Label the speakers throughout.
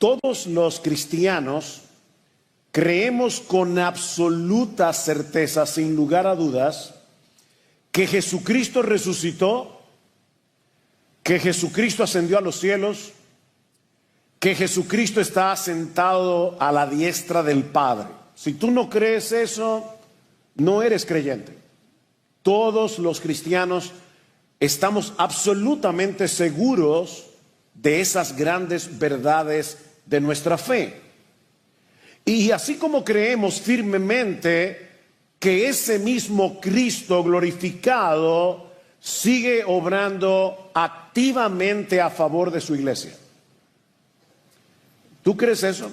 Speaker 1: Todos los cristianos creemos con absoluta certeza, sin lugar a dudas, que Jesucristo resucitó, que Jesucristo ascendió a los cielos, que Jesucristo está sentado a la diestra del Padre. Si tú no crees eso, no eres creyente. Todos los cristianos estamos absolutamente seguros de esas grandes verdades de nuestra fe. Y así como creemos firmemente que ese mismo Cristo glorificado sigue obrando activamente a favor de su iglesia. ¿Tú crees eso?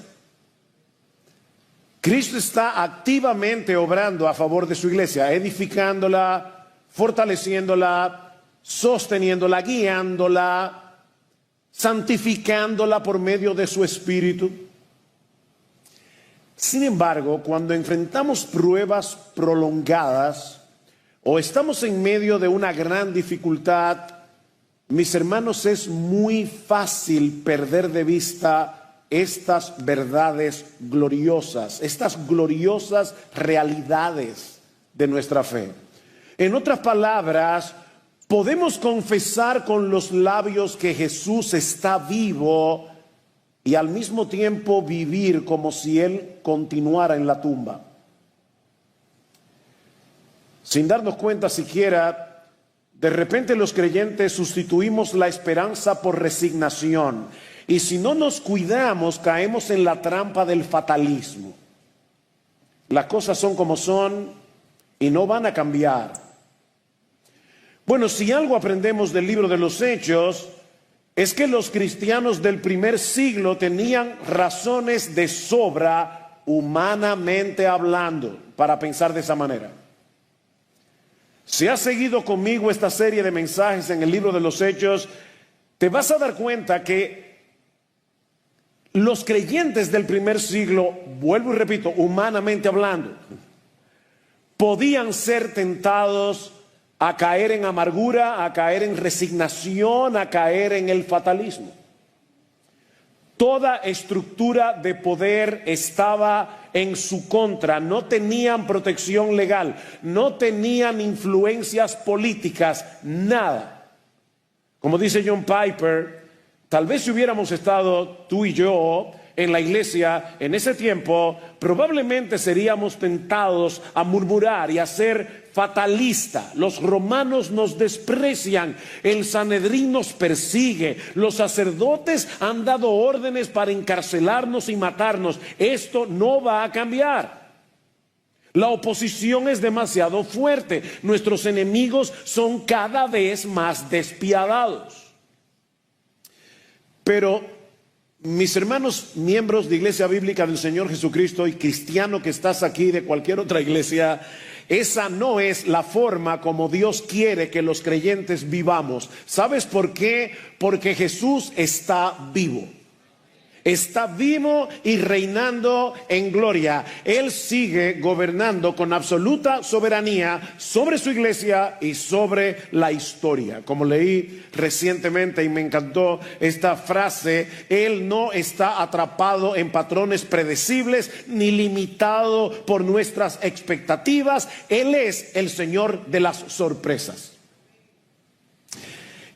Speaker 1: Cristo está activamente obrando a favor de su iglesia, edificándola, fortaleciéndola, sosteniéndola, guiándola, santificándola por medio de su Espíritu. Sin embargo, cuando enfrentamos pruebas prolongadas o estamos en medio de una gran dificultad, mis hermanos, es muy fácil perder de vista estas verdades gloriosas, estas gloriosas realidades de nuestra fe. En otras palabras, podemos confesar con los labios que Jesús está vivo y al mismo tiempo vivir como si Él continuara en la tumba. Sin darnos cuenta siquiera, de repente los creyentes sustituimos la esperanza por resignación. Y si no nos cuidamos, caemos en la trampa del fatalismo. Las cosas son como son y no van a cambiar. Bueno, si algo aprendemos del libro de los Hechos, es que los cristianos del primer siglo tenían razones de sobra, humanamente hablando, para pensar de esa manera. Si has seguido conmigo esta serie de mensajes en el libro de los Hechos, te vas a dar cuenta que los creyentes del primer siglo, vuelvo y repito, humanamente hablando, podían ser tentados a caer en amargura, a caer en resignación, a caer en el fatalismo. Toda estructura de poder estaba en su contra, no tenían protección legal, no tenían influencias políticas, nada. Como dice John Piper, tal vez si hubiéramos estado tú y yo en la iglesia en ese tiempo, probablemente seríamos tentados a murmurar y a ser fatalistas. Los romanos nos desprecian, el Sanedrín nos persigue, los sacerdotes han dado órdenes para encarcelarnos y matarnos. Esto no va a cambiar. La oposición es demasiado fuerte, nuestros enemigos son cada vez más despiadados. Pero mis hermanos, miembros de Iglesia Bíblica del Señor Jesucristo y cristiano que estás aquí de cualquier otra iglesia, esa no es la forma como Dios quiere que los creyentes vivamos. ¿Sabes por qué? Porque Jesús está vivo. Está vivo y reinando en gloria. Él sigue gobernando con absoluta soberanía sobre su iglesia y sobre la historia. Como leí recientemente y me encantó esta frase, Él no está atrapado en patrones predecibles ni limitado por nuestras expectativas. Él es el Señor de las sorpresas.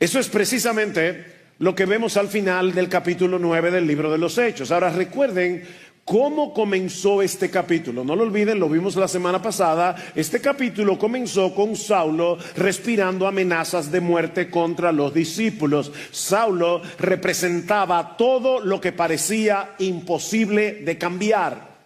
Speaker 1: Eso es precisamente lo que vemos al final del capítulo 9 del libro de los Hechos. Ahora recuerden cómo comenzó este capítulo. No lo olviden, lo vimos la semana pasada. Este capítulo comenzó con Saulo respirando amenazas de muerte contra los discípulos. Saulo representaba todo lo que parecía imposible de cambiar.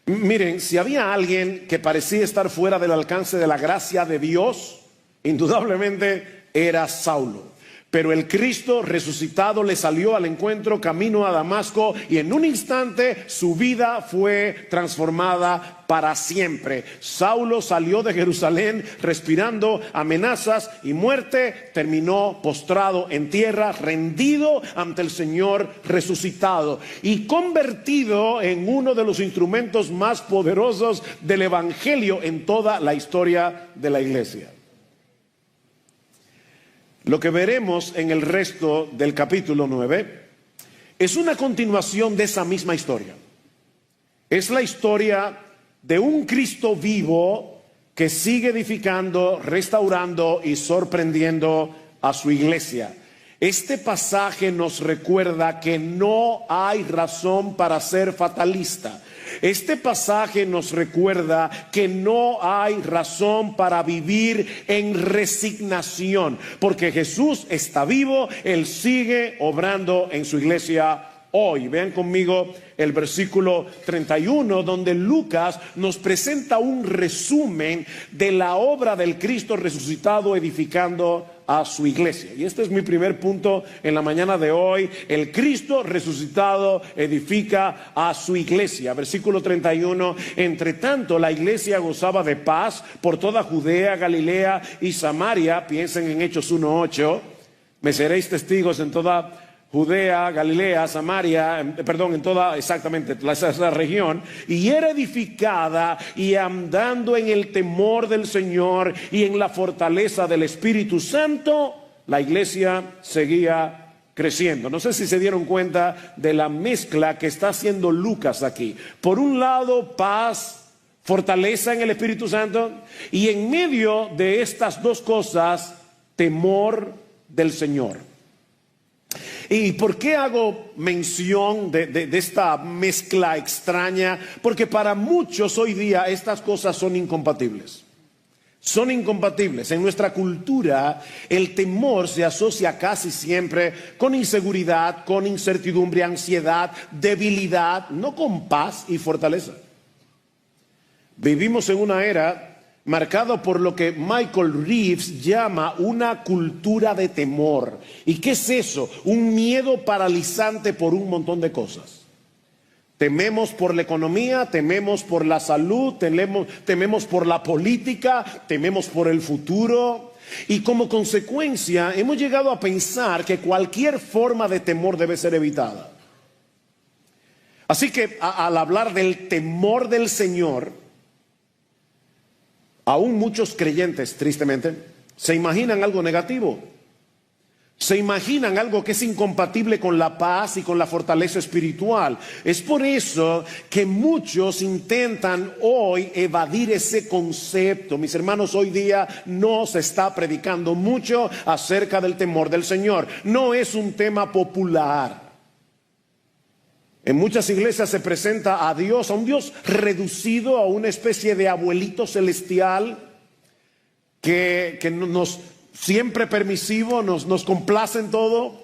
Speaker 1: Miren, si había alguien que parecía estar fuera del alcance de la gracia de Dios, indudablemente era Saulo. Pero el Cristo resucitado le salió al encuentro camino a Damasco y en un instante su vida fue transformada para siempre. Saulo salió de Jerusalén respirando amenazas y muerte, terminó postrado en tierra, rendido ante el Señor resucitado y convertido en uno de los instrumentos más poderosos del Evangelio en toda la historia de la iglesia. Lo que veremos en el resto del capítulo 9 es una continuación de esa misma historia. Es la historia de un Cristo vivo que sigue edificando, restaurando y sorprendiendo a su iglesia. Este pasaje nos recuerda que no hay razón para ser fatalista. Este pasaje nos recuerda que no hay razón para vivir en resignación, porque Jesús está vivo, Él sigue obrando en su iglesia hoy. Vean conmigo el versículo 31, donde Lucas nos presenta un resumen de la obra del Cristo resucitado edificando a su iglesia. Y este es mi primer punto en la mañana de hoy. El Cristo resucitado edifica a su iglesia. Versículo 31, entre tanto la iglesia gozaba de paz por toda Judea, Galilea y Samaria. Piensen en Hechos 1:8. Me seréis testigos en toda Judea, Galilea, Samaria, en toda, exactamente, esa región, y era edificada y andando en el temor del Señor y en la fortaleza del Espíritu Santo, la iglesia seguía creciendo. No sé si se dieron cuenta de la mezcla que está haciendo Lucas aquí. Por un lado, paz, fortaleza en el Espíritu Santo, y en medio de estas dos cosas, temor del Señor. ¿Y por qué hago mención de esta mezcla extraña? Porque para muchos hoy día estas cosas son incompatibles. Son incompatibles. En nuestra cultura el temor se asocia casi siempre con inseguridad, con incertidumbre, ansiedad, debilidad, no con paz y fortaleza. Vivimos en una era marcado por lo que Michael Reeves llama una cultura de temor. ¿Y qué es eso? Un miedo paralizante por un montón de cosas. Tememos por la economía, tememos por la salud, tememos por la política, tememos por el futuro. Y como consecuencia hemos llegado a pensar que cualquier forma de temor debe ser evitada. Así que al hablar del temor del Señor, aún muchos creyentes, tristemente, se imaginan algo negativo. Se imaginan algo que es incompatible con la paz y con la fortaleza espiritual. Es por eso que muchos intentan hoy evadir ese concepto. Mis hermanos, hoy día no se está predicando mucho acerca del temor del Señor. No es un tema popular. En muchas iglesias se presenta a Dios, a un Dios reducido a una especie de abuelito celestial que nos siempre permisivo, nos complace en todo.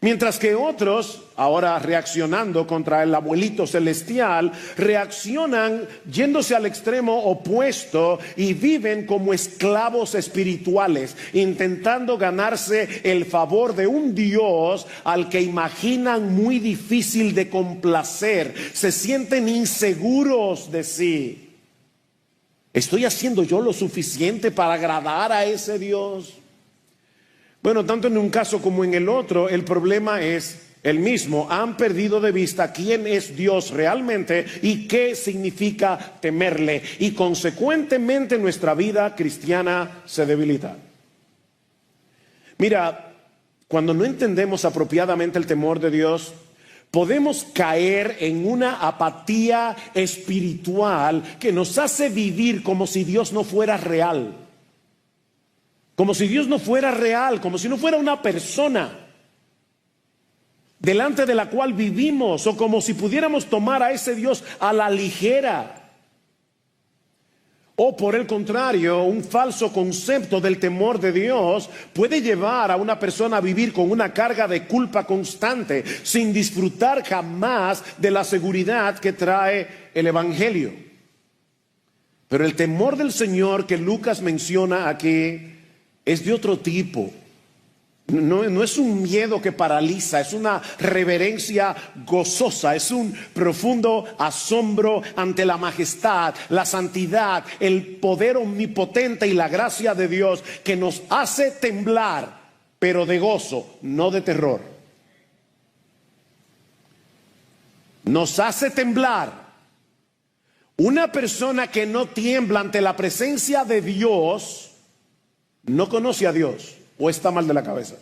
Speaker 1: Mientras que otros, ahora reaccionando contra el abuelito celestial, reaccionan yéndose al extremo opuesto y viven como esclavos espirituales, intentando ganarse el favor de un Dios al que imaginan muy difícil de complacer. Se sienten inseguros de sí. ¿Estoy haciendo yo lo suficiente para agradar a ese Dios? Bueno, tanto en un caso como en el otro, el problema es el mismo. Han perdido de vista quién es Dios realmente y qué significa temerle. Y consecuentemente nuestra vida cristiana se debilita. Mira, cuando no entendemos apropiadamente el temor de Dios, podemos caer en una apatía espiritual que nos hace vivir como si Dios no fuera real. Como si Dios no fuera real, como si no fuera una persona delante de la cual vivimos, o como si pudiéramos tomar a ese Dios a la ligera. O por el contrario, un falso concepto del temor de Dios puede llevar a una persona a vivir con una carga de culpa constante, sin disfrutar jamás de la seguridad que trae el Evangelio. Pero el temor del Señor que Lucas menciona aquí es de otro tipo. No es un miedo que paraliza, es una reverencia gozosa, es un profundo asombro ante la majestad, la santidad, el poder omnipotente y la gracia de Dios que nos hace temblar, pero de gozo, no de terror. Nos hace temblar. Una persona que no tiembla ante la presencia de Dios no conoce a Dios o está mal de la cabeza.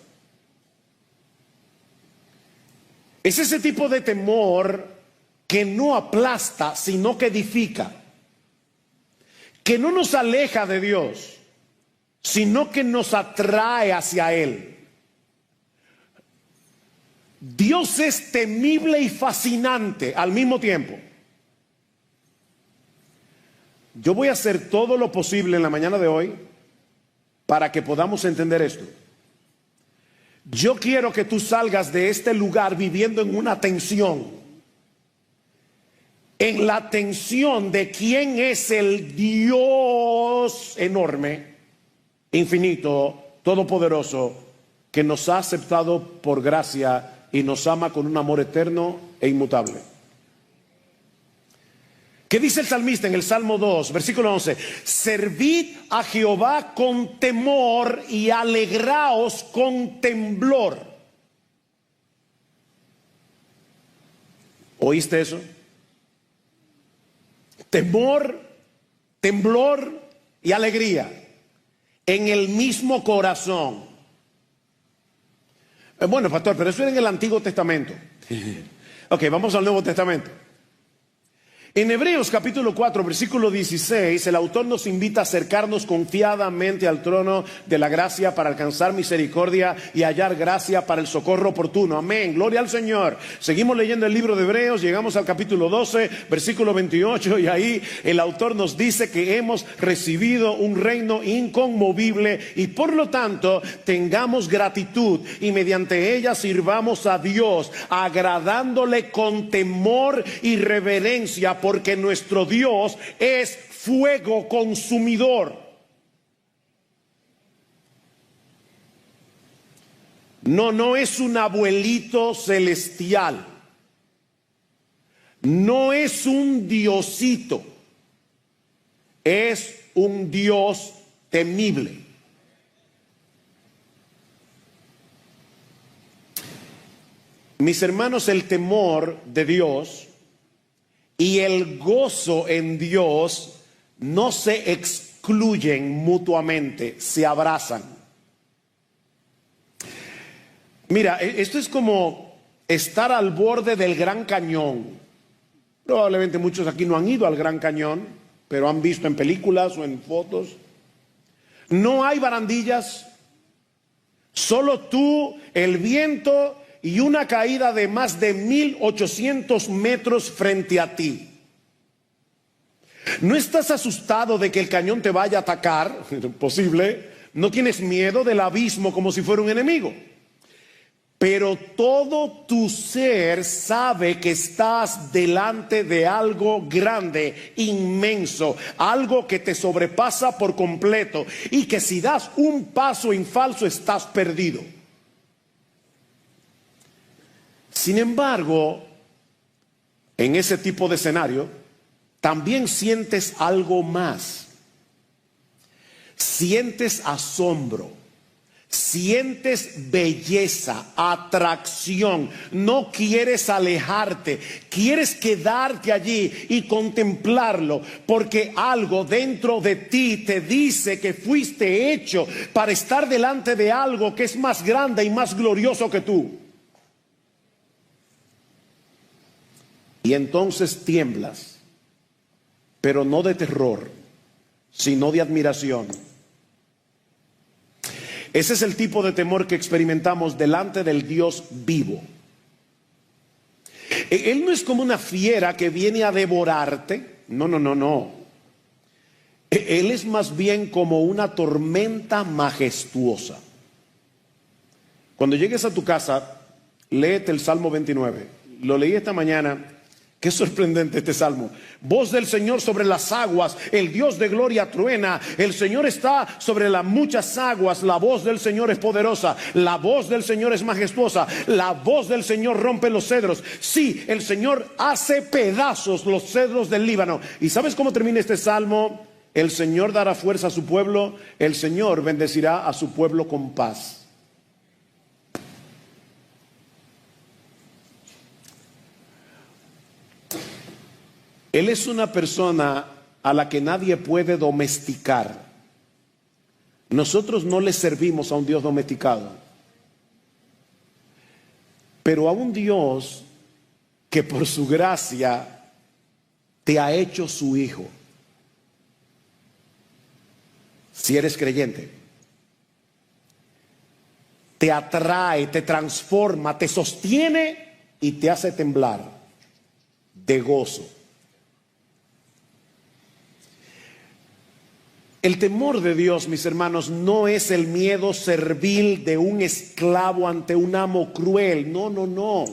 Speaker 1: Es ese tipo de temor que no aplasta, sino que edifica, que no nos aleja de Dios, sino que nos atrae hacia Él. Dios es temible y fascinante al mismo tiempo. Yo voy a hacer todo lo posible en la mañana de hoy para que podamos entender esto. Yo quiero que tú salgas de este lugar viviendo en una tensión, en la tensión de quién es el Dios enorme, infinito, todopoderoso, que nos ha aceptado por gracia y nos ama con un amor eterno e inmutable. ¿Qué dice el salmista en el Salmo 2, versículo 11? Servid a Jehová con temor y alegraos con temblor. ¿Oíste eso? Temor, temblor y alegría en el mismo corazón. Bueno, pastor, pero eso era en el Antiguo Testamento. Ok, vamos al Nuevo Testamento. En Hebreos capítulo 4, versículo 16, el autor nos invita a acercarnos confiadamente al trono de la gracia para alcanzar misericordia y hallar gracia para el socorro oportuno. Amén, gloria al Señor. Seguimos leyendo el libro de Hebreos, llegamos al capítulo 12, versículo 28, y ahí el autor nos dice que hemos recibido un reino inconmovible y por lo tanto tengamos gratitud y mediante ella sirvamos a Dios, agradándole con temor y reverencia, porque nuestro Dios es fuego consumidor. No es un abuelito celestial. No es un diosito. Es un Dios temible. Mis hermanos, el temor de Dios y el gozo en Dios no se excluyen mutuamente, se abrazan. Mira, esto es como estar al borde del Gran Cañón. Probablemente muchos aquí no han ido al Gran Cañón, pero han visto en películas o en fotos. No hay barandillas, solo tú, el viento y una caída de más de 1800 metros frente a ti. ¿No estás asustado de que el cañón te vaya a atacar? Posible. No tienes miedo del abismo como si fuera un enemigo. Pero todo tu ser sabe que estás delante de algo grande, inmenso, algo que te sobrepasa por completo y que si das un paso en falso estás perdido. Sin embargo, en ese tipo de escenario, también sientes algo más. Sientes asombro, sientes belleza, atracción. No quieres alejarte, quieres quedarte allí y contemplarlo, porque algo dentro de ti te dice que fuiste hecho para estar delante de algo que es más grande y más glorioso que tú. Y entonces tiemblas, pero no de terror, sino de admiración. Ese es el tipo de temor que experimentamos delante del Dios vivo. Él no es como una fiera que viene a devorarte. No. Él es más bien como una tormenta majestuosa. Cuando llegues a tu casa, léete el Salmo 29. Lo leí esta mañana. Qué sorprendente este salmo. Voz del Señor sobre las aguas, el Dios de gloria truena. El Señor está sobre las muchas aguas. La voz del Señor es poderosa. La voz del Señor es majestuosa. La voz del Señor rompe los cedros. Sí, el Señor hace pedazos los cedros del Líbano. ¿Y sabes cómo termina este salmo? El Señor dará fuerza a su pueblo. El Señor bendecirá a su pueblo con paz. Él es una persona a la que nadie puede domesticar. Nosotros no le servimos a un Dios domesticado. pero a un Dios que por su gracia te ha hecho su hijo. Si eres creyente, te atrae, te transforma, te sostiene y te hace temblar de gozo. El temor de Dios, mis hermanos, no es el miedo servil de un esclavo ante un amo cruel. No, no, no.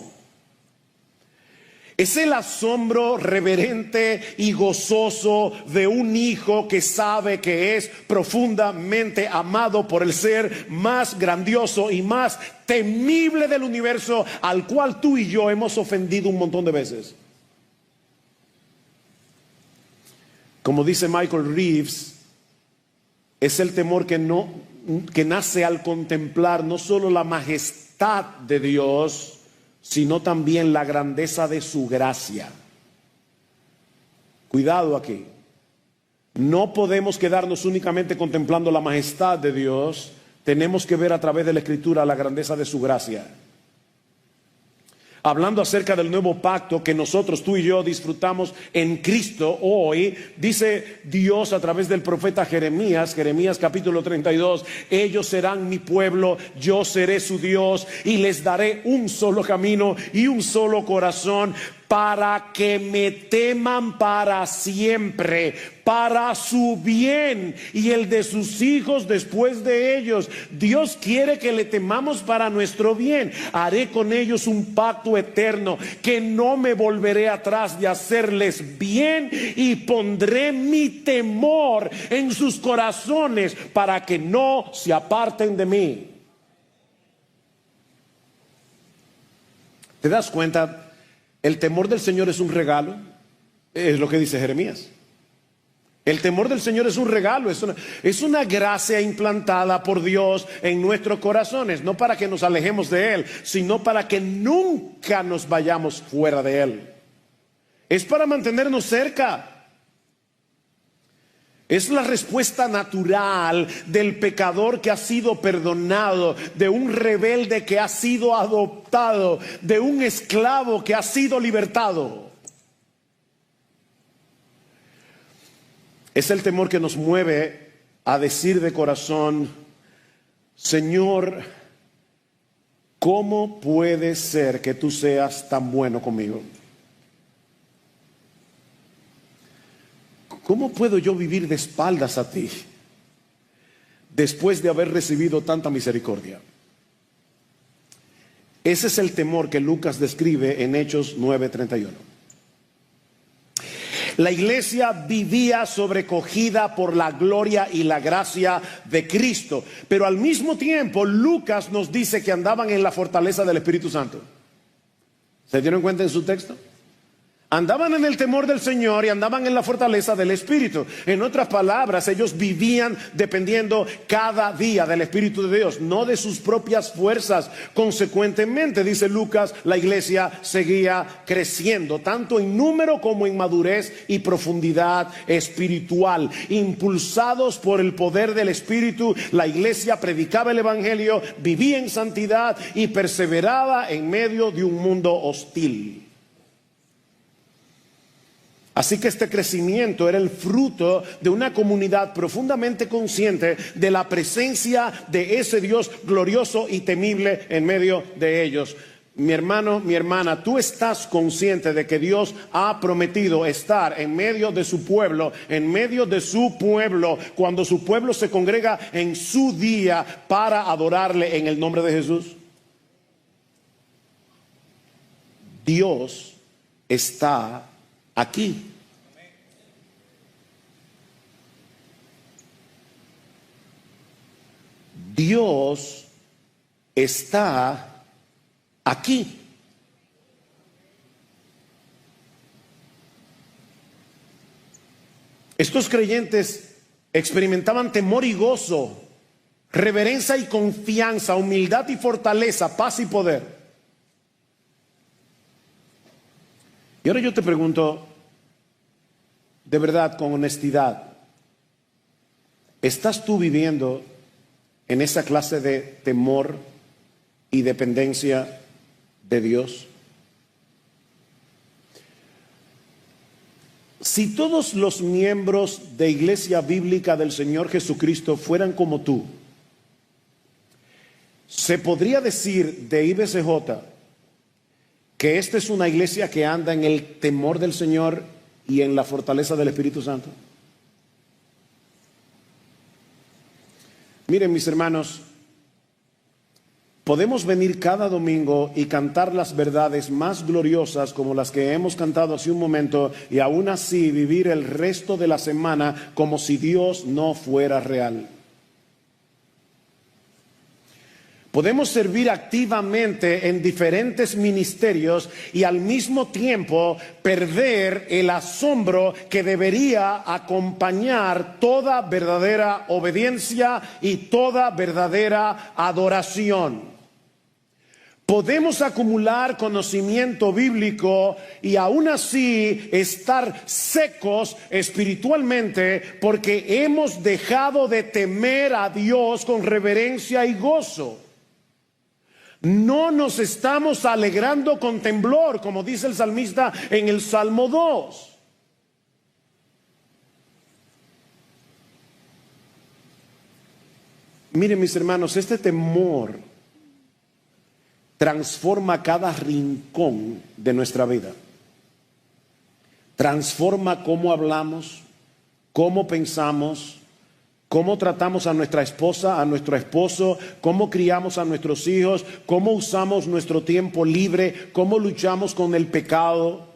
Speaker 1: Es el asombro reverente y gozoso de un hijo que sabe que es profundamente amado por el ser más grandioso y más temible del universo, al cual tú y yo hemos ofendido un montón de veces. Como dice Michael Reeves, es el temor que nace al contemplar no solo la majestad de Dios, sino también la grandeza de su gracia. Cuidado aquí. No podemos quedarnos únicamente contemplando la majestad de Dios. Tenemos que ver a través de la Escritura la grandeza de su gracia. Hablando acerca del nuevo pacto que nosotros, tú y yo, disfrutamos en Cristo hoy, dice Dios a través del profeta Jeremías, Jeremías capítulo 32, ellos serán mi pueblo, yo seré su Dios y les daré un solo camino y un solo corazón, para que me teman para siempre, para su bien y el de sus hijos después de ellos. Dios quiere que le temamos para nuestro bien. Haré con ellos un pacto eterno, que no me volveré atrás de hacerles bien, y pondré mi temor en sus corazones para que no se aparten de mí. ¿Te das cuenta? El temor del Señor es un regalo, es lo que dice Jeremías. El temor del Señor es un regalo, es una gracia implantada por Dios en nuestros corazones, no para que nos alejemos de Él, sino para que nunca nos vayamos fuera de Él. Es para mantenernos cerca. Es la respuesta natural del pecador que ha sido perdonado, de un rebelde que ha sido adoptado, de un esclavo que ha sido libertado. Es el temor que nos mueve a decir de corazón: Señor, ¿cómo puede ser que tú seas tan bueno conmigo? ¿Cómo puedo yo vivir de espaldas a ti después de haber recibido tanta misericordia? Ese es el temor que Lucas describe en Hechos 9:31. La iglesia vivía sobrecogida por la gloria y la gracia de Cristo, pero al mismo tiempo Lucas nos dice que andaban en la fortaleza del Espíritu Santo. ¿Se dieron cuenta en su texto? Andaban en el temor del Señor y andaban en la fortaleza del Espíritu. En otras palabras, ellos vivían dependiendo cada día del Espíritu de Dios, no de sus propias fuerzas. Consecuentemente, dice Lucas, la iglesia seguía creciendo, tanto en número como en madurez y profundidad espiritual. Impulsados por el poder del Espíritu, la iglesia predicaba el Evangelio, vivía en santidad y perseveraba en medio de un mundo hostil. Así que este crecimiento era el fruto de una comunidad profundamente consciente de la presencia de ese Dios glorioso y temible en medio de ellos. Mi hermano, mi hermana, tú estás consciente de que Dios ha prometido estar en medio de su pueblo, cuando su pueblo se congrega en su día para adorarle en el nombre de Jesús. Dios está aquí. Dios está aquí. Estos creyentes experimentaban temor y gozo, reverencia y confianza, humildad y fortaleza, paz y poder. Y ahora yo te pregunto, de verdad, con honestidad, ¿estás tú viviendo en esa clase de temor y dependencia de Dios? Si todos los miembros de Iglesia Bíblica del Señor Jesucristo fueran como tú, se podría decir de IBCJ que esta es una iglesia que anda en el temor del Señor y en la fortaleza del Espíritu Santo. Miren, mis hermanos, podemos venir cada domingo y cantar las verdades más gloriosas como las que hemos cantado hace un momento y aún así vivir el resto de la semana como si Dios no fuera real. Podemos servir activamente en diferentes ministerios y al mismo tiempo perder el asombro que debería acompañar toda verdadera obediencia y toda verdadera adoración. Podemos acumular conocimiento bíblico y aún así estar secos espiritualmente porque hemos dejado de temer a Dios con reverencia y gozo. No nos estamos alegrando con temblor, como dice el salmista en el Salmo 2. Miren, mis hermanos, este temor transforma cada rincón de nuestra vida. Transforma cómo hablamos, cómo pensamos, cómo tratamos a nuestra esposa, a nuestro esposo, cómo criamos a nuestros hijos, cómo usamos nuestro tiempo libre, cómo luchamos con el pecado.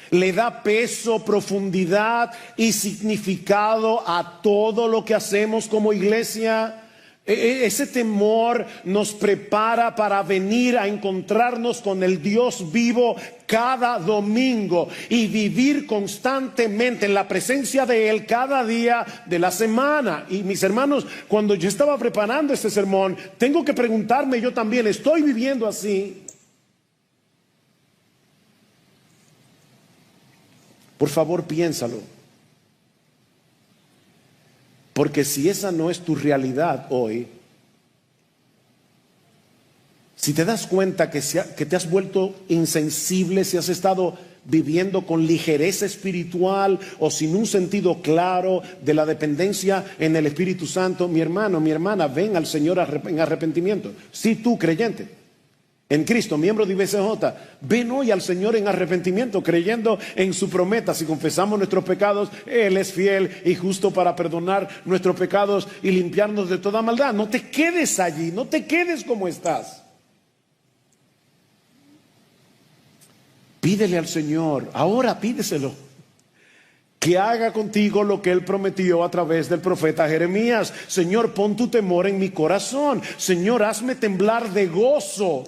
Speaker 1: Le da peso, profundidad y significado a todo lo que hacemos como iglesia. Ese temor nos prepara para venir a encontrarnos con el Dios vivo cada domingo y vivir constantemente en la presencia de Él cada día de la semana. Y mis hermanos, cuando yo estaba preparando este sermón, tengo que preguntarme yo también, ¿estoy viviendo así? Por favor, piénsalo. Porque si esa no es tu realidad hoy, si te das cuenta que te has vuelto insensible, si has estado viviendo con ligereza espiritual o sin un sentido claro de la dependencia en el Espíritu Santo, mi hermano, mi hermana, ven al Señor en arrepentimiento. Si tú, creyente en Cristo, miembro de IBCJ, ven hoy al Señor en arrepentimiento, creyendo en su promesa. Si confesamos nuestros pecados, Él es fiel y justo para perdonar nuestros pecados y limpiarnos de toda maldad. No te quedes allí, no te quedes como estás. Pídele al Señor, ahora pídeselo, que haga contigo lo que Él prometió a través del profeta Jeremías. Señor, pon tu temor en mi corazón. Señor, hazme temblar de gozo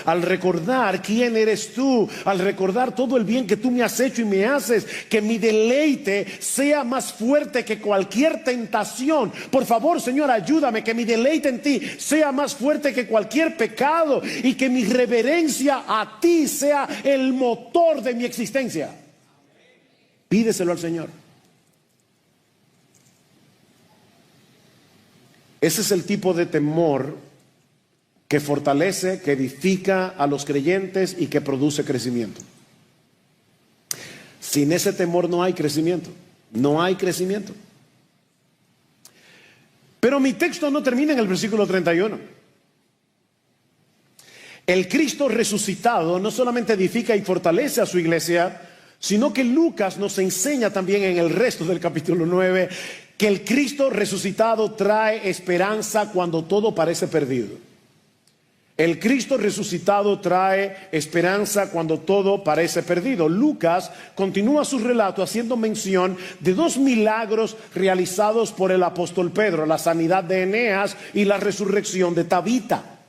Speaker 1: al recordar quién eres tú, al recordar todo el bien que tú me has hecho y me haces. Que mi deleite sea más fuerte que cualquier tentación. Por favor, Señor, ayúdame, que mi deleite en ti sea más fuerte que cualquier pecado y que mi reverencia a ti sea el motor de mi existencia. Pídeselo al Señor. Ese es el tipo de temor que fortalece, que edifica a los creyentes y que produce crecimiento. Sin ese temor no hay crecimiento. No hay crecimiento. Pero mi texto no termina en el versículo 31. El Cristo resucitado no solamente edifica y fortalece a su iglesia, sino que Lucas nos enseña también en el resto del capítulo 9 que el Cristo resucitado trae esperanza cuando todo parece perdido. El Cristo resucitado trae esperanza cuando todo parece perdido. Lucas continúa su relato haciendo mención de dos milagros realizados por el apóstol Pedro: la sanidad de Eneas y la resurrección de Tabita.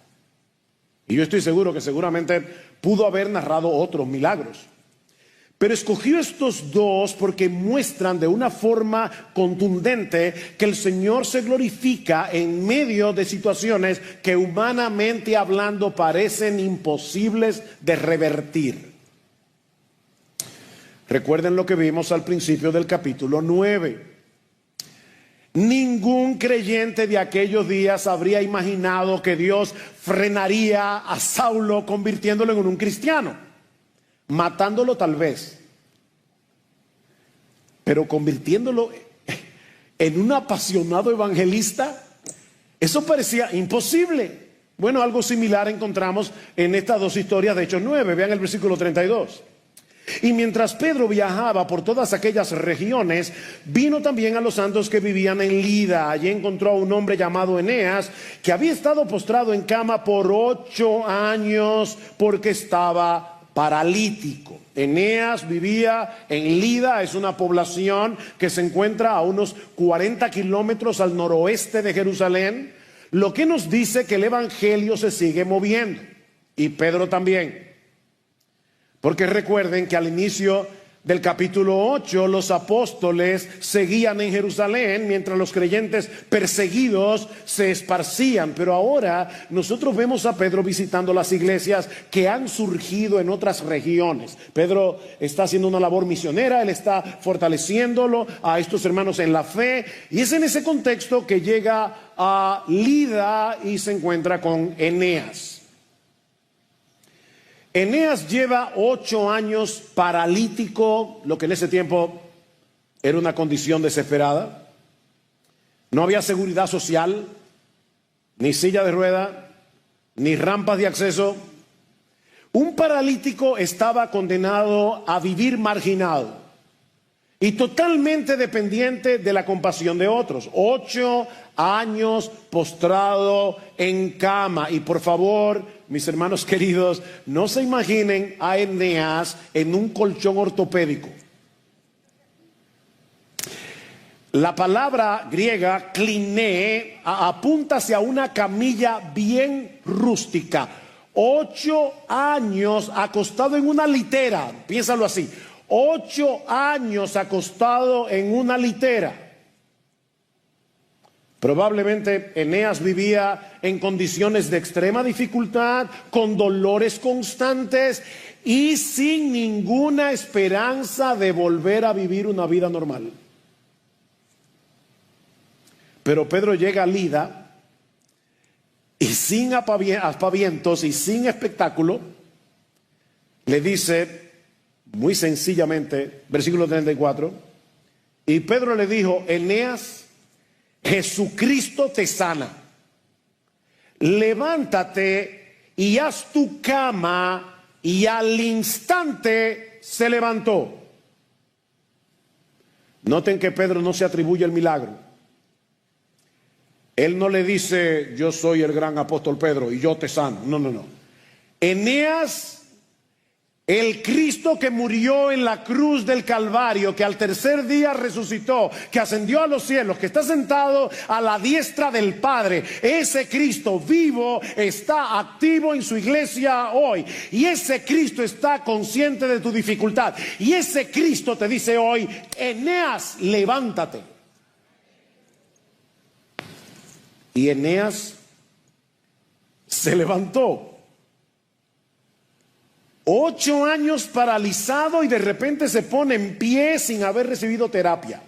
Speaker 1: Y yo estoy seguro que seguramente pudo haber narrado otros milagros, pero escogió estos dos porque muestran de una forma contundente que el Señor se glorifica en medio de situaciones que humanamente hablando parecen imposibles de revertir. Recuerden lo que vimos al principio del capítulo 9. Ningún creyente de aquellos días habría imaginado que Dios frenaría a Saulo convirtiéndolo en un cristiano, matándolo tal vez, pero convirtiéndolo en un apasionado evangelista. Eso parecía imposible. Bueno, algo similar encontramos en estas dos historias de Hechos 9. Vean el versículo 32. Y mientras Pedro viajaba por todas aquellas regiones, vino también a los santos que vivían en Lida. Allí encontró a un hombre llamado Eneas, que había estado postrado en cama por 8 años porque estaba paralítico. Eneas vivía en Lida, es una población que se encuentra a unos 40 kilómetros al noroeste de Jerusalén, lo que nos dice que el evangelio se sigue moviendo, y Pedro también. Porque recuerden que al inicio del capítulo 8 los apóstoles seguían en Jerusalén mientras los creyentes perseguidos se esparcían. Pero ahora nosotros vemos a Pedro visitando las iglesias que han surgido en otras regiones. Pedro está haciendo una labor misionera, él está fortaleciéndolo a estos hermanos en la fe. Y es en ese contexto que llega a Lida y se encuentra con Eneas. Eneas lleva 8 años paralítico, lo que en ese tiempo era una condición desesperada. No había seguridad social, ni silla de rueda, ni rampas de acceso. Un paralítico estaba condenado a vivir marginado y totalmente dependiente de la compasión de otros. 8 años postrado en cama. Y por favor, mis hermanos queridos, no se imaginen a Eneas en un colchón ortopédico. La palabra griega kliné apunta hacia una camilla bien rústica. 8 años acostado en una litera, piénsalo así. 8 años acostado en una litera. Probablemente Eneas vivía en condiciones de extrema dificultad, con dolores constantes y sin ninguna esperanza de volver a vivir una vida normal. Pero Pedro llega a Lida y sin aspavientos y sin espectáculo, le dice muy sencillamente, versículo 34, y Pedro le dijo: Eneas, Jesucristo te sana. Levántate y haz tu cama. Y al instante se levantó. Noten que Pedro no se atribuye el milagro. Él no le dice: yo soy el gran apóstol Pedro y yo te sano. No, no, no. Eneas, el Cristo que murió en la cruz del Calvario, que al tercer día resucitó, que ascendió a los cielos, que está sentado a la diestra del Padre, ese Cristo vivo está activo en su iglesia hoy. Y ese Cristo está consciente de tu dificultad. Y ese Cristo te dice hoy: Eneas, levántate. Y Eneas se levantó. 8 años paralizado y de repente se pone en pie sin haber recibido terapia.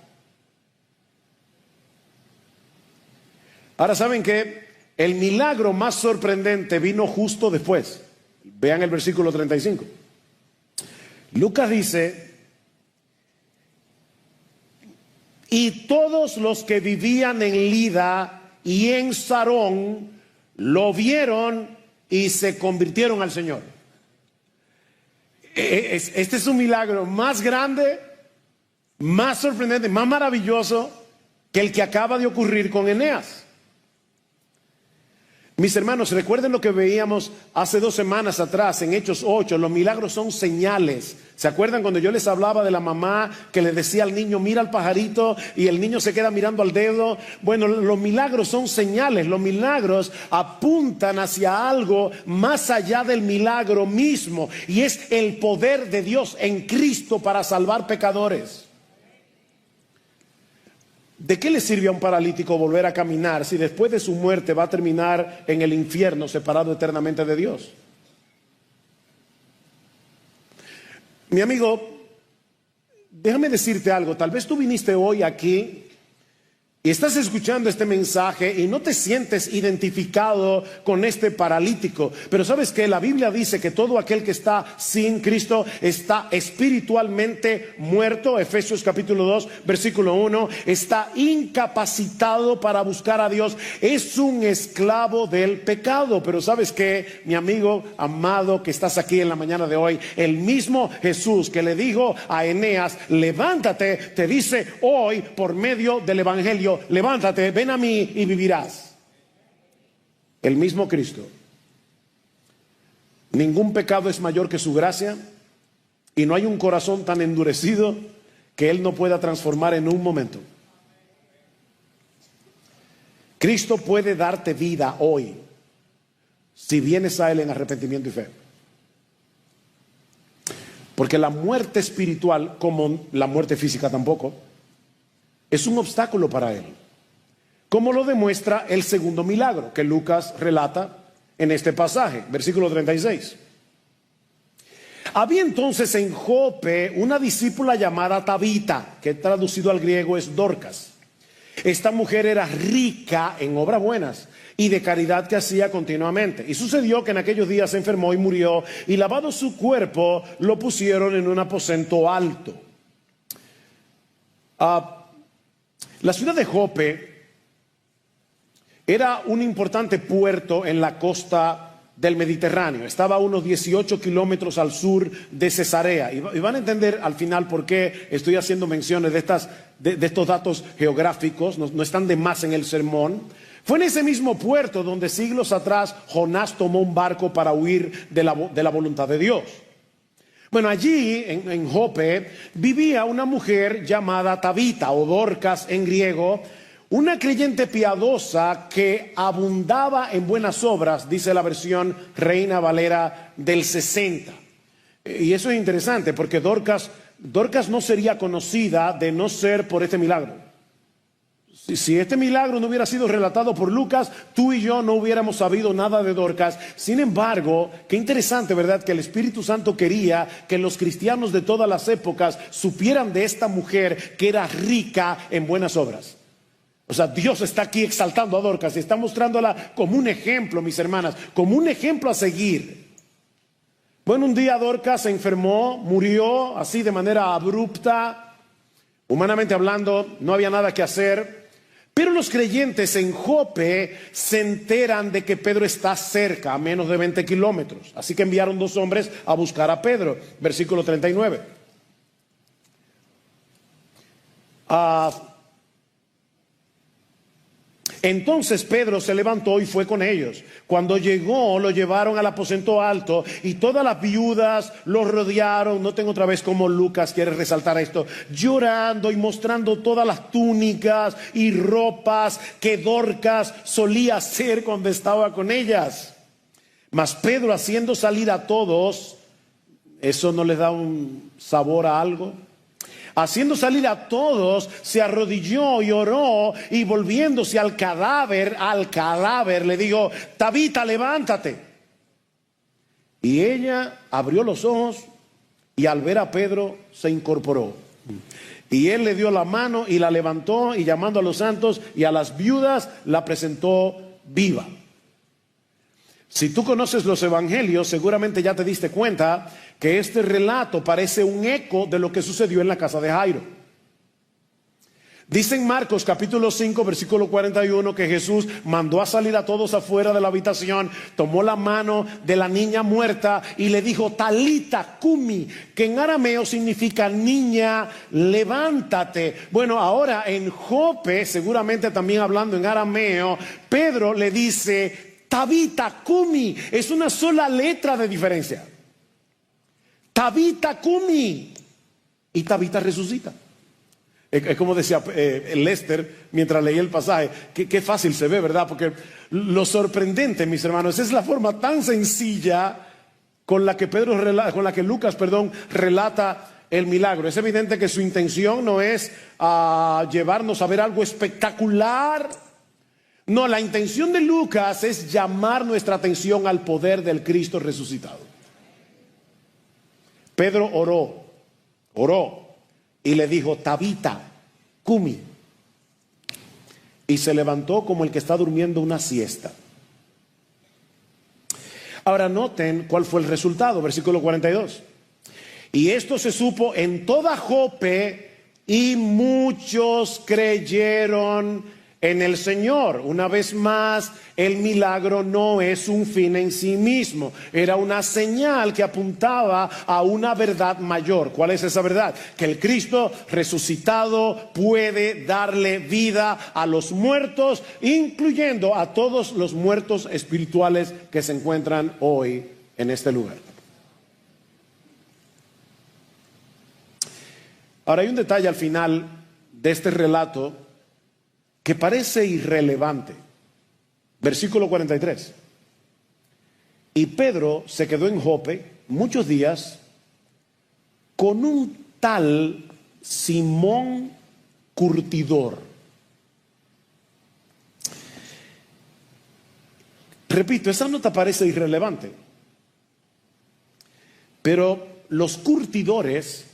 Speaker 1: Ahora, ¿saben qué? El milagro más sorprendente vino justo después. Vean el versículo 35. Lucas dice: y todos los que vivían en Lida y en Sarón lo vieron y se convirtieron al Señor. Este es un milagro más grande, más sorprendente, más maravilloso que el que acaba de ocurrir con Eneas. Mis hermanos, recuerden lo que veíamos hace 2 semanas atrás en Hechos 8. Los milagros son señales. ¿Se acuerdan cuando yo les hablaba de la mamá que le decía al niño: mira al pajarito, y el niño se queda mirando al dedo? Bueno, los milagros son señales. Los milagros apuntan hacia algo más allá del milagro mismo, y es el poder de Dios en Cristo para salvar pecadores. ¿De qué le sirve a un paralítico volver a caminar si después de su muerte va a terminar en el infierno separado eternamente de Dios? Mi amigo, déjame decirte algo. Tal vez tú viniste hoy aquí y estás escuchando este mensaje y no te sientes identificado con este paralítico, pero sabes que la Biblia dice que todo aquel que está sin Cristo está espiritualmente muerto. Efesios capítulo 2 versículo 1, está incapacitado para buscar a Dios, es un esclavo del pecado. Pero sabes que, mi amigo amado que estás aquí en la mañana de hoy, el mismo Jesús que le dijo a Eneas, levántate, te dice hoy por medio del evangelio, levántate, ven a mí y vivirás. El mismo Cristo. Ningún pecado es mayor que su gracia, y no hay un corazón tan endurecido que Él no pueda transformar en un momento. Cristo puede darte vida hoy si vienes a Él en arrepentimiento y fe. Porque la muerte espiritual, como la muerte física tampoco, es un obstáculo para Él. Como lo demuestra el segundo milagro que Lucas relata en este pasaje, versículo 36. Había entonces en Jope una discípula llamada Tabita, que traducido al griego es Dorcas. Esta mujer era rica en obras buenas y de caridad que hacía continuamente. Y sucedió que en aquellos días se enfermó y murió, y lavado su cuerpo, lo pusieron en un aposento alto. La ciudad de Jope era un importante puerto en la costa del Mediterráneo. Estaba a unos 18 kilómetros al sur de Cesarea. Y van a entender al final por qué estoy haciendo menciones de estos datos geográficos. No están de más en el sermón. Fue en ese mismo puerto donde siglos atrás Jonás tomó un barco para huir de la voluntad de Dios. Bueno, allí en Jope vivía una mujer llamada Tabita o Dorcas en griego, una creyente piadosa que abundaba en buenas obras, dice la versión Reina Valera del 60. Y eso es interesante porque Dorcas no sería conocida de no ser por este milagro. Si este milagro no hubiera sido relatado por Lucas, tú y yo no hubiéramos sabido nada de Dorcas. Sin embargo, qué interesante, ¿verdad? Que el Espíritu Santo quería que los cristianos de todas las épocas supieran de esta mujer que era rica en buenas obras. O sea, Dios está aquí exaltando a Dorcas y está mostrándola como un ejemplo, mis hermanas, como un ejemplo a seguir. Bueno, un día Dorcas se enfermó, murió así de manera abrupta. Humanamente hablando, no había nada que hacer. Pero los creyentes en Jope se enteran de que Pedro está cerca, a menos de 20 kilómetros. Así que enviaron 2 hombres a buscar a Pedro. Versículo 39. Entonces Pedro se levantó y fue con ellos. Cuando llegó, lo llevaron al aposento alto y todas las viudas lo rodearon. Noten otra vez cómo Lucas quiere resaltar esto, llorando y mostrando todas las túnicas y ropas que Dorcas solía hacer cuando estaba con ellas. Mas Pedro, haciendo salir a todos, ¿eso no les da un sabor a algo? Haciendo salir a todos, se arrodilló y oró, y volviéndose al cadáver le dijo: Tabita, levántate. Y ella abrió los ojos y al ver a Pedro se incorporó. Y él le dio la mano y la levantó, y llamando a los santos y a las viudas la presentó viva. Si tú conoces los evangelios, seguramente ya te diste cuenta que este relato parece un eco de lo que sucedió en la casa de Jairo. Dice en Marcos capítulo 5 versículo 41 que Jesús mandó a salir a todos afuera de la habitación, tomó la mano de la niña muerta y le dijo: Talita cumi, que en arameo significa niña, levántate. Bueno, ahora en Jope, seguramente también hablando en arameo, Pedro le dice Tabita cumi, es una sola letra de diferencia. Tabita cumi, y Tabita resucita. Es como decía Lester mientras leía el pasaje, qué fácil se ve, ¿verdad? Porque lo sorprendente, mis hermanos, es la forma tan sencilla con la que Lucas relata el milagro. Es evidente que su intención no es llevarnos a ver algo espectacular. No, la intención de Lucas es llamar nuestra atención al poder del Cristo resucitado. Pedro oró y le dijo: Tabita cumi. y se levantó como el que está durmiendo una siesta. Ahora noten cuál fue el resultado, versículo 42. Y esto se supo en toda Jope y muchos creyeron en el Señor. Una vez más, el milagro no es un fin en sí mismo. Era una señal que apuntaba a una verdad mayor. ¿Cuál es esa verdad? Que el Cristo resucitado puede darle vida a los muertos, incluyendo a todos los muertos espirituales que se encuentran hoy en este lugar. Ahora hay un detalle al final de este relato que parece irrelevante. Versículo 43. Y Pedro se quedó en Jope muchos días con un tal Simón curtidor. Repito, esa nota parece irrelevante, pero los curtidores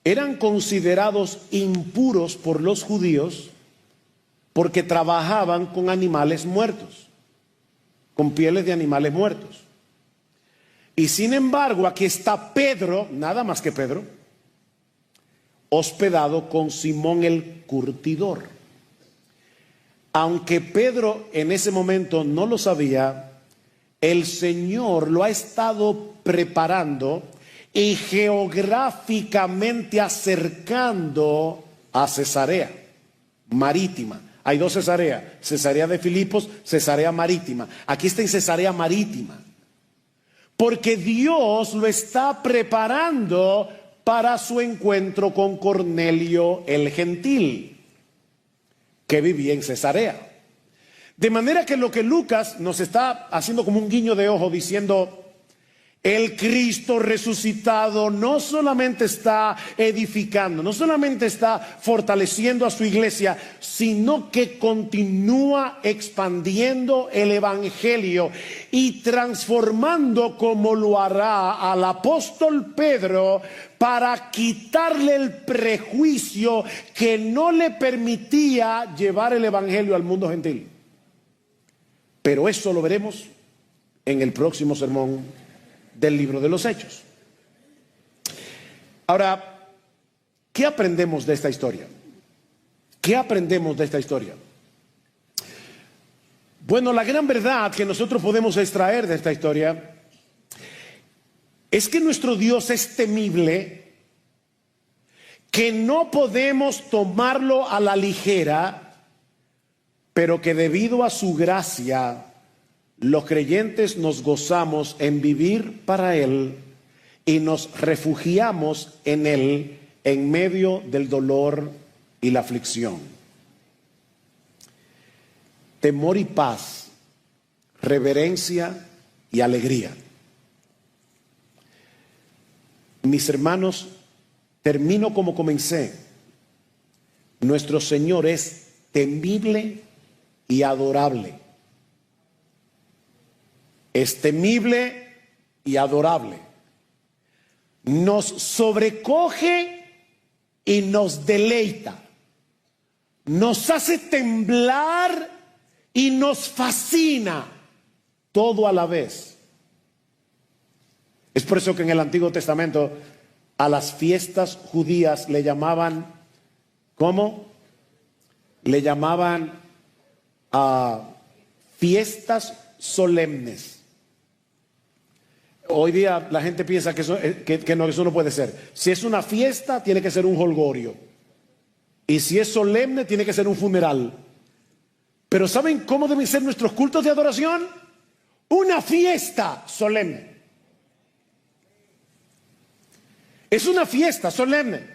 Speaker 1: eran considerados impuros por los judíos porque trabajaban con animales muertos, con pieles de animales muertos. Y sin embargo, aquí está Pedro, nada más que Pedro, hospedado con Simón el curtidor. Aunque Pedro en ese momento no lo sabía, el Señor lo ha estado preparando y geográficamente acercando a Cesarea Marítima. Hay dos Cesareas, Cesarea de Filipos, Cesarea Marítima. Aquí está en Cesarea Marítima, porque Dios lo está preparando para su encuentro con Cornelio el Gentil, que vivía en Cesarea. De manera que lo que Lucas nos está haciendo como un guiño de ojo diciendo: el Cristo resucitado no solamente está edificando, no solamente está fortaleciendo a su iglesia, sino que continúa expandiendo el evangelio y transformando, como lo hará al apóstol Pedro, para quitarle el prejuicio que no le permitía llevar el evangelio al mundo gentil. Pero eso lo veremos en el próximo sermón del libro de los Hechos. Ahora, ¿qué aprendemos de esta historia? ¿Qué aprendemos de esta historia? Bueno, la gran verdad que nosotros podemos extraer de esta historia es que nuestro Dios es temible, que no podemos tomarlo a la ligera, pero que debido a su gracia los creyentes nos gozamos en vivir para Él y nos refugiamos en Él en medio del dolor y la aflicción. Temor y paz, reverencia y alegría. Mis hermanos, termino como comencé. Nuestro Señor es temible y adorable. Es temible y adorable. Nos sobrecoge y nos deleita. Nos hace temblar y nos fascina, todo a la vez. Es por eso que en el Antiguo Testamento a las fiestas judías le llamaban, ¿cómo? Le llamaban a fiestas solemnes. Hoy día la gente piensa que eso no puede ser. Si es una fiesta, tiene que ser un jolgorio. Y si es solemne, tiene que ser un funeral. Pero ¿saben cómo deben ser nuestros cultos de adoración? Una fiesta solemne. Es una fiesta solemne.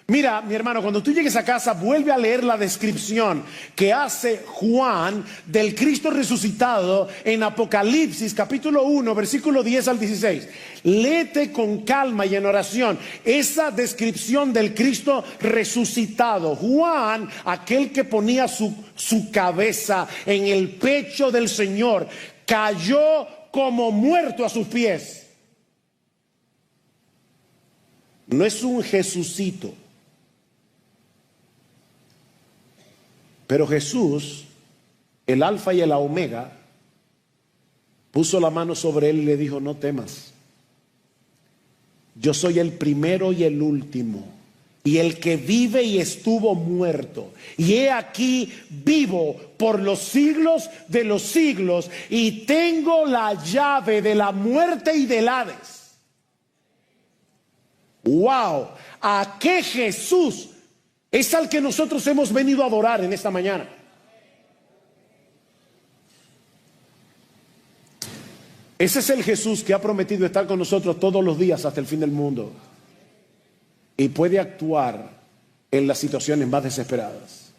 Speaker 1: Mira, mi hermano, cuando tú llegues a casa, vuelve a leer la descripción que hace Juan del Cristo resucitado en Apocalipsis, capítulo 1, versículo 10 al 16. Léete con calma y en oración esa descripción del Cristo resucitado. Juan, aquel que ponía su cabeza en el pecho del Señor, cayó como muerto a sus pies. No es un Jesucito. Pero Jesús, el alfa y el omega, puso la mano sobre él y le dijo: no temas. Yo soy el primero y el último, y el que vive y estuvo muerto. Y he aquí vivo por los siglos de los siglos, y tengo la llave de la muerte y del Hades. ¡Wow! ¿A qué Jesús es al que nosotros hemos venido a adorar en esta mañana? Ese es el Jesús que ha prometido estar con nosotros todos los días hasta el fin del mundo, y puede actuar en las situaciones más desesperadas.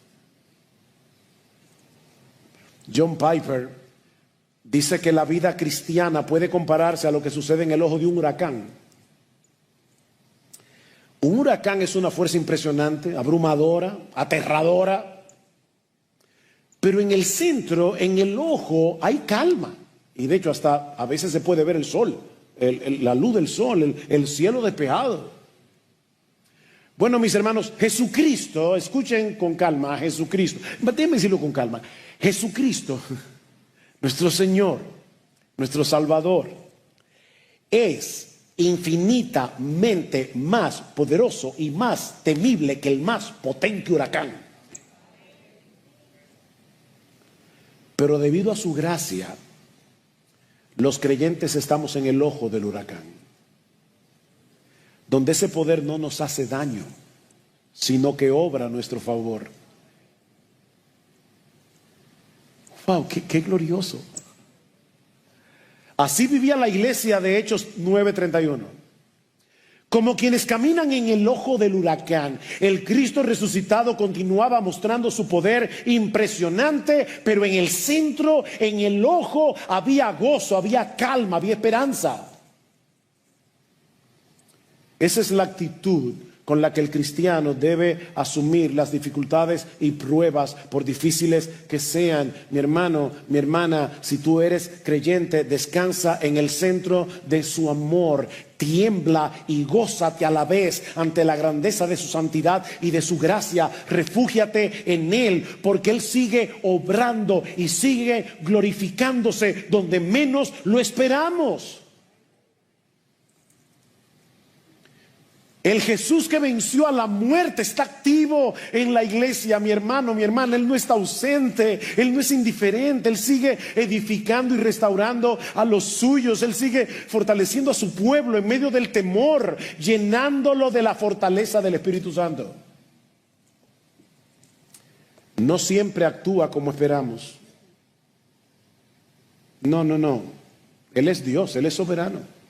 Speaker 1: John Piper dice que la vida cristiana puede compararse a lo que sucede en el ojo de un huracán. Un huracán es una fuerza impresionante, abrumadora, aterradora, pero en el centro, en el ojo, hay calma. Y de hecho hasta a veces se puede ver el sol, la luz del sol, el cielo despejado. Bueno, mis hermanos, Jesucristo, escuchen con calma a Jesucristo. Déjenme decirlo con calma. Jesucristo, nuestro Señor, nuestro Salvador, es infinitamente más poderoso y más temible que el más potente huracán. Pero debido a su gracia, los creyentes estamos en el ojo del huracán, donde ese poder no nos hace daño, sino que obra a nuestro favor. ¡Wow! ¡Qué glorioso! Así vivía la iglesia de Hechos 9:31. Como quienes caminan en el ojo del huracán, el Cristo resucitado continuaba mostrando su poder impresionante, pero en el centro, en el ojo, había gozo, había calma, había esperanza. Esa es la actitud con la que el cristiano debe asumir las dificultades y pruebas, por difíciles que sean. Mi hermano, mi hermana, si tú eres creyente, descansa en el centro de su amor. Tiembla y gózate a la vez ante la grandeza de su santidad y de su gracia. Refúgiate en Él, porque Él sigue obrando y sigue glorificándose donde menos lo esperamos. El Jesús que venció a la muerte está activo en la iglesia, mi hermano, mi hermana. Él no está ausente, Él no es indiferente. Él sigue edificando y restaurando a los suyos. Él sigue fortaleciendo a su pueblo en medio del temor, llenándolo de la fortaleza del Espíritu Santo. No siempre actúa como esperamos. No. Él es Dios, Él es soberano.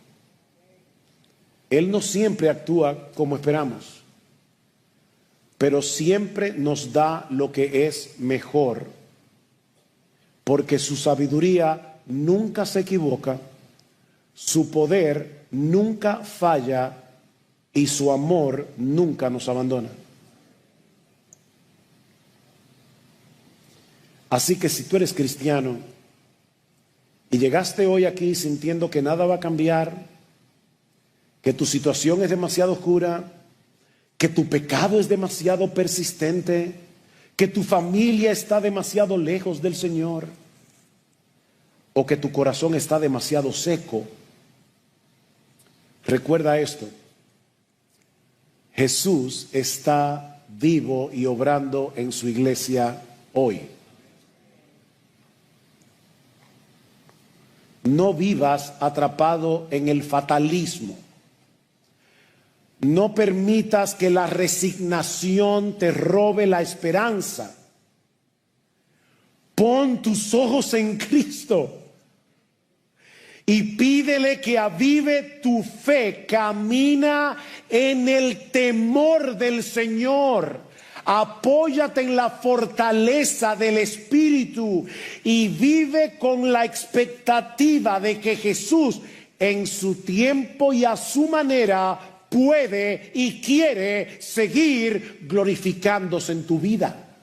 Speaker 1: Él no siempre actúa como esperamos, pero siempre nos da lo que es mejor, porque su sabiduría nunca se equivoca, su poder nunca falla y su amor nunca nos abandona. Así que si tú eres cristiano y llegaste hoy aquí sintiendo que nada va a cambiar, que tu situación es demasiado oscura, que tu pecado es demasiado persistente, que tu familia está demasiado lejos del Señor, o que tu corazón está demasiado seco, recuerda esto: Jesús está vivo y obrando en su iglesia hoy. No vivas atrapado en el fatalismo. No permitas que la resignación te robe la esperanza. Pon tus ojos en Cristo y pídele que avive tu fe. Camina en el temor del Señor. Apóyate en la fortaleza del Espíritu y vive con la expectativa de que Jesús, en su tiempo y a su manera, puede y quiere seguir glorificándose en tu vida.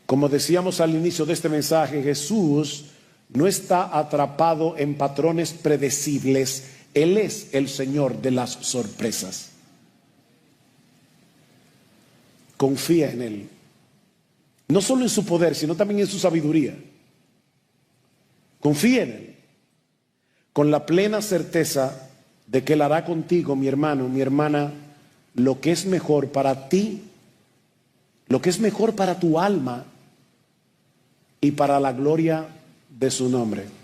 Speaker 1: Como decíamos al inicio de este mensaje, Jesús no está atrapado en patrones predecibles. Él es el Señor de las sorpresas. confía en Él. No solo en su poder, sino también en su sabiduría. Confía en Él, con la plena certeza de que Él hará contigo, mi hermano, mi hermana, lo que es mejor para ti, lo que es mejor para tu alma y para la gloria de su nombre.